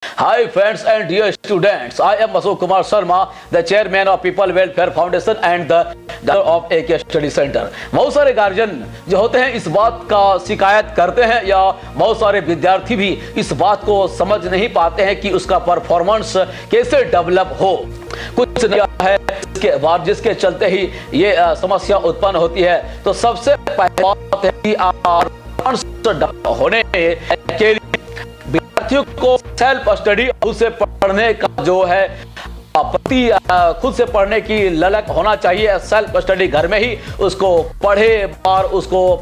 Hi friends and dear students, I am Ashok Kumar Sharma, the chairman of People Welfare Foundation and the director of AK Study Center। बहुत सारे guardian जो होते हैं इस बात का शिकायत करते हैं या बहुत सारे विद्यार्थी भी इस बात को समझ नहीं पाते हैं कि उसका परफॉर्मेंस कैसे डेवलप हो। कुछ नया है जिसके चलते ही ये समस्या उत्पन्न होती है। तो सबसे पहली बात है कि होने के लिए विद्यार्थियों को सेल्फ स्टडी खुद से पढ़ने का जो है खुद से पढ़ने की ललक होना चाहिए। सेल्फ स्टडी घर में ही उसको पढ़े और उसको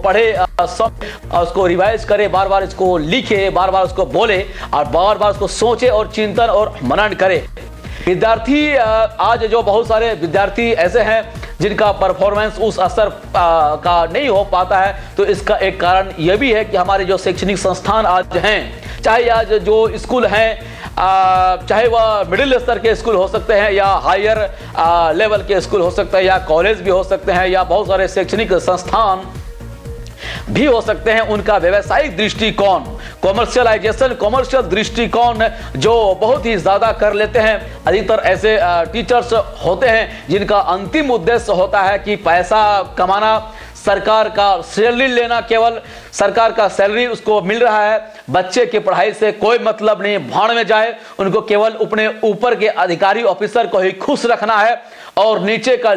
रिवाइज करे, बार बार इसको लिखे, बार बार उसको बोले और बार बार उसको सोचे और चिंतन और मनन करे। विद्यार्थी आज जो बहुत सारे विद्यार्थी ऐसे हैं जिनका परफॉर्मेंस उस स्तर का नहीं हो पाता है, तो इसका एक कारण यह भी है कि हमारे जो शैक्षणिक संस्थान आज हैं, चाहे आज जो स्कूल हैं, चाहे वह मिडिल स्तर के स्कूल हो सकते हैं या हायर लेवल के स्कूल हो सकते हैं या कॉलेज भी हो सकते हैं या बहुत सारे शैक्षणिक संस्थान भी हो सकते हैं, उनका व्यवसायिक दृष्टिकोण कॉमर्शियल दृष्टिकोण जो बहुत ही ज्यादा कर लेते हैं। अधिकतर ऐसे टीचर्स होते हैं जिनका अंतिम उद्देश्य होता है कि पैसा कमाना, सरकार का सैलरी लेना, केवल सरकार का सैलरी उसको मिल रहा है, बच्चे की पढ़ाई से कोई मतलब नहीं, भाड़ में जाए, उनको केवल अपने ऊपर के अधिकारी ऑफिसर को ही खुश रखना है और नीचे के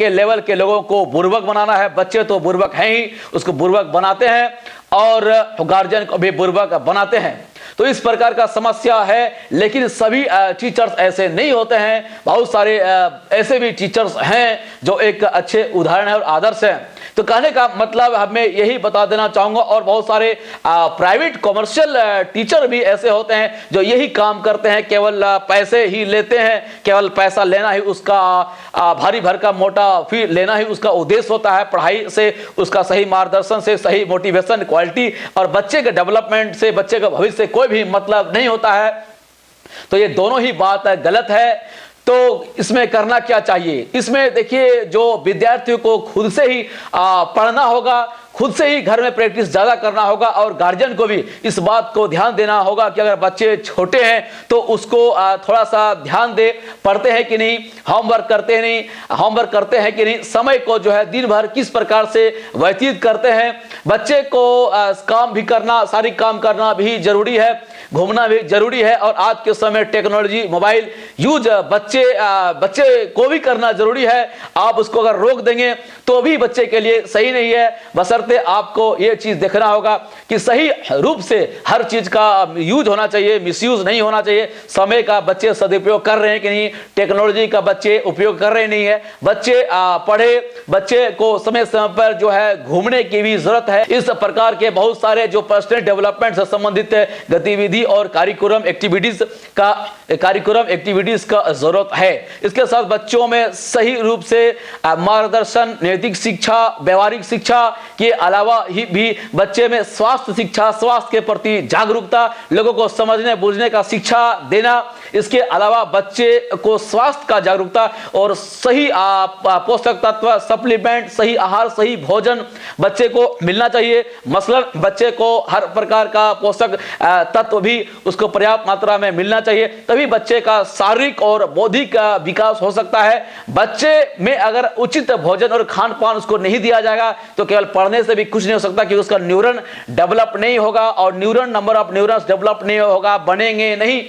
लेवल के लोगों को बुर्बक बनाना है। बच्चे तो बुर्बक हैं ही, उसको बुर्बक बनाते हैं और गार्जियन को भी बुर्बक बनाते हैं। तो इस प्रकार का समस्या है, लेकिन सभी टीचर्स ऐसे नहीं होते हैं। बहुत सारे ऐसे भी टीचर्स हैं जो एक अच्छे उदाहरण है और आदर्श हैं। तो कहने का मतलब हमें यही बता देना चाहूंगा, और बहुत सारे प्राइवेट कॉमर्शियल टीचर भी ऐसे होते हैं जो यही काम करते हैं, केवल पैसे ही लेते हैं, केवल पैसा लेना ही उसका भारी भरकम मोटा फी लेना ही उसका उद्देश्य होता है। पढ़ाई से, उसका सही मार्गदर्शन से, सही मोटिवेशन, क्वालिटी और बच्चे के डेवलपमेंट से, बच्चे का भविष्य से कोई भी मतलब नहीं होता है। तो ये दोनों ही बात गलत है। तो इसमें करना क्या चाहिए? इसमें देखिए, जो विद्यार्थियों को खुद से ही पढ़ना होगा, खुद से ही घर में प्रैक्टिस ज्यादा करना होगा और गार्जियन को भी इस बात को ध्यान देना होगा कि अगर बच्चे छोटे हैं तो उसको थोड़ा सा ध्यान दे, पढ़ते हैं कि नहीं, होमवर्क करते हैं कि नहीं, समय को जो है दिन भर किस प्रकार से व्यतीत करते हैं। बच्चे को काम भी करना, सारी काम करना भी जरूरी है, घूमना भी जरूरी है। और आज के समय टेक्नोलॉजी, मोबाइल यूज बच्चे को भी करना जरूरी है। आप उसको अगर रोक देंगे तो भी बच्चे के लिए सही नहीं है। बशर्ते आपको यह चीज देखना होगा कि सही रूप से हर चीज का यूज होना चाहिए, मिसयूज नहीं होना चाहिए। समय का बच्चे सदुपयोग कर रहे हैं कि नहीं, टेक्नोलॉजी का बच्चे उपयोग कर रहे नहीं है। बच्चे पढ़े, बच्चे को समय समय पर जो है घूमने की भी जरूरत है। इस प्रकार के बहुत सारे जो पर्सनल डेवलपमेंट से संबंधित गतिविधि और कार्यक्रम एक्टिविटीज का जरूरत है। इसके साथ बच्चों में सही रूप से मार्गदर्शन, नैतिक शिक्षा, व्यवहारिक शिक्षा के अलावा ही भी बच्चे में स्वास्थ्य शिक्षा, स्वास्थ्य के प्रति जागरूकता, लोगों को समझने बुझने का शिक्षा देना। इसके अलावा बच्चे को स्वास्थ्य का जागरूकता और सही पोषक तत्व, सप्लीमेंट, सही आहार, सही भोजन बच्चे को मिलना चाहिए। मसलन बच्चे को हर प्रकार का पोषक तत्व भी उसको पर्याप्त मात्रा में मिलना चाहिए, तभी बच्चे का शारीरिक और बौद्धिक विकास हो सकता है। बच्चे में अगर उचित भोजन और खान पान उसको नहीं दिया जाएगा तो केवल पढ़ने से भी कुछ नहीं हो सकता, कि उसका न्यूरन डेवलप नहीं होगा और नंबर ऑफ न्यूरॉन्स डेवलप नहीं होगा, बनेंगे नहीं,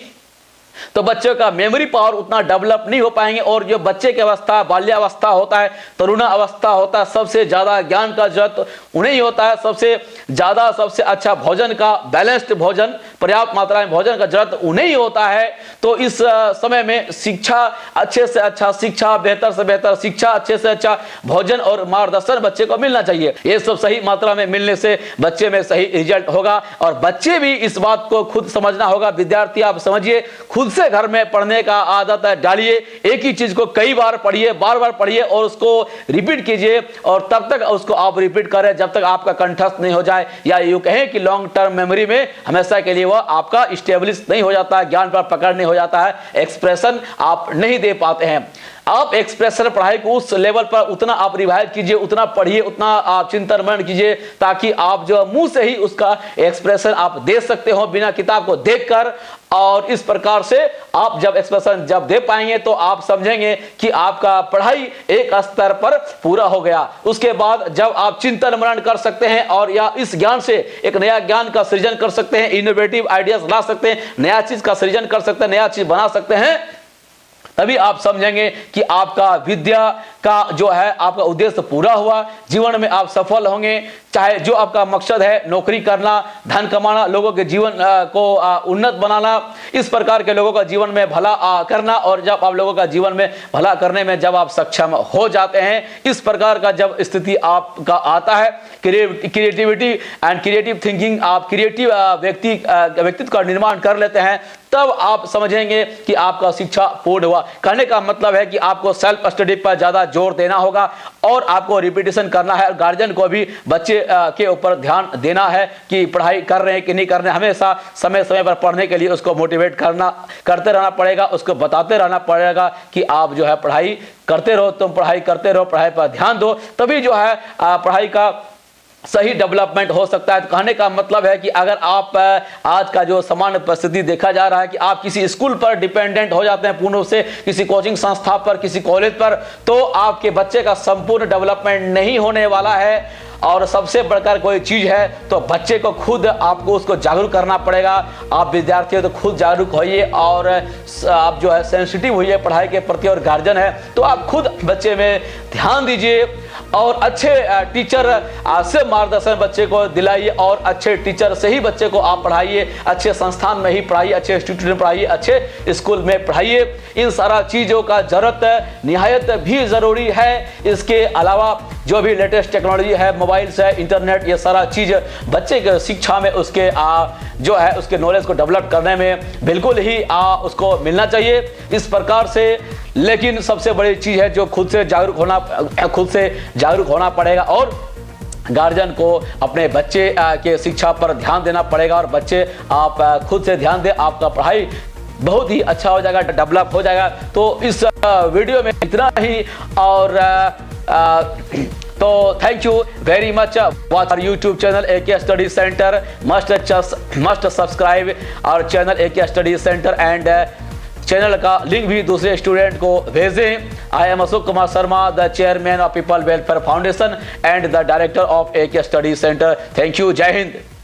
तो बच्चों का मेमोरी पावर उतना डेवलप नहीं हो पाएंगे। और जो बच्चे की अवस्था, बाल्यावस्था होता है, तरुण अवस्था होता है, सबसे ज्यादा ज्ञान का जरूरत उन्हें ही होता है। सबसे ज्यादा, सबसे अच्छा भोजन का, बैलेंस्ड भोजन, पर्याप्त मात्रा में भोजन का जरूरत उन्हें ही होता है। तो इस समय में शिक्षा, अच्छे से अच्छा शिक्षा, बेहतर से बेहतर शिक्षा, अच्छे से अच्छा भोजन और मार्गदर्शन बच्चे को मिलना चाहिए। ये सब सही मात्रा में मिलने से बच्चे में सही रिजल्ट होगा और बच्चे भी इस बात को खुद समझना होगा। विद्यार्थी आप समझिए, खुद से घर में पढ़ने का आदत डालिए, एक ही चीज को कई बार पढ़िए, बार बार पढ़िए और उसको रिपीट कीजिए, और तब तक उसको आप रिपीट करें जब तक आपका कंठस्थ नहीं हो जाए, या यूं कहें कि लॉन्ग टर्म मेमोरी में हमेशा के लिए वह आपका स्टेब्लिश नहीं हो जाता है, ज्ञान पर पकड़ नहीं हो जाता है, एक्सप्रेशन आप नहीं दे पाते हैं। आप एक्सप्रेशन पढ़ाई को उस लेवल पर उतना आप रिवाइज कीजिए, उतना पढ़िए, उतना आप चिंतन मनन कीजिए, ताकि आप जो मुंह से ही उसका एक्सप्रेशन आप दे सकते हो बिना किताब को देखकर। और इस प्रकार से आप जब एक्सप्रेशन जब दे पाएंगे तो आप समझेंगे कि आपका पढ़ाई एक स्तर पर पूरा हो गया। उसके बाद जब आप चिंतन मनन कर सकते हैं और या इस ज्ञान से एक नया ज्ञान का सृजन कर सकते हैं, इनोवेटिव आइडियाज ला सकते हैं, नया चीज का सृजन कर सकते हैं, नया चीज बना सकते हैं, तभी आप समझेंगे कि आपका विद्या का जो है आपका उद्देश्य पूरा हुआ, जीवन में आप सफल होंगे। चाहे जो आपका मकसद है नौकरी करना, धन कमाना, लोगों के जीवन को उन्नत बनाना, इस प्रकार के लोगों का जीवन में भला करना, और जब आप लोगों का जीवन में भला करने में जब आप सक्षम हो जाते हैं, इस प्रकार का जब स्थिति आपका आता है, क्रिएटिविटी एंड क्रिएटिव थिंकिंग, आप क्रिएटिव व्यक्तित्व का निर्माण कर लेते हैं, तब आप समझेंगे कि आपका शिक्षा पूर्ण हुआ। कहने का मतलब है कि आपको सेल्फ स्टडी पर ज्यादा जोर देना होगा और आपको रिपीटिशन करना है। गार्जियन को भी बच्चे के ऊपर ध्यान देना है कि पढ़ाई कर रहे हैं कि नहीं कर रहे हैं। हमेशा समय समय पर पढ़ने के लिए उसको मोटिवेट करते रहना पड़ेगा, उसको बताते रहना पड़ेगा कि आप जो है पढ़ाई करते रहो, तुम पढ़ाई करते रहो, पढ़ाई पर ध्यान दो, तभी जो है पढ़ाई का सही डेवलपमेंट हो सकता है। तो कहने का मतलब है कि अगर आप आज का जो सामान्य परिस्थिति देखा जा रहा है कि आप किसी स्कूल पर डिपेंडेंट हो जाते हैं पूर्ण रूप से, किसी कोचिंग संस्था पर, किसी कॉलेज पर, तो आपके बच्चे का संपूर्ण डेवलपमेंट नहीं होने वाला है। और सबसे बढ़कर कोई चीज है तो बच्चे को खुद आपको उसको जागरूक करना पड़ेगा। आप विद्यार्थी हो तो खुद जागरूक होइए और आप जो है सेंसिटिव होइए पढ़ाई के प्रति, और गार्जियन है तो आप खुद बच्चे में ध्यान दीजिए और अच्छे टीचर से मार्गदर्शन बच्चे को दिलाइए, और अच्छे टीचर से ही बच्चे को आप पढ़ाइए, अच्छे संस्थान में ही पढ़ाइए, अच्छे इंस्टीट्यूट में पढ़ाइए, अच्छे स्कूल में पढ़ाइए। इन सारा चीज़ों का जरूरत निहायत भी ज़रूरी है। इसके अलावा जो भी लेटेस्ट टेक्नोलॉजी है, मोबाइल से, इंटरनेट, ये सारा चीज़ बच्चे के शिक्षा में उसके जो है उसके नॉलेज को डेवलप करने में बिल्कुल ही उसको मिलना चाहिए इस प्रकार से। लेकिन सबसे बड़ी चीज़ है जो खुद से जागरूक होना पड़ेगा, और गार्जियन को अपने बच्चे के शिक्षा पर ध्यान देना पड़ेगा, और बच्चे आप खुद से ध्यान दें, आपका पढ़ाई बहुत ही अच्छा हो जाएगा, डेवलप हो जाएगा। तो इस वीडियो में इतना ही, और तो thank you very much. Watch our YouTube channel AK study centre, must subscribe our channel AK study centre, and channel का लिंक भी दूसरे स्टूडेंट को भेजें। I am Ashok Kumar Sharma, the chairman of people welfare foundation and the director of AK study centre. Thank you. जय हिंद।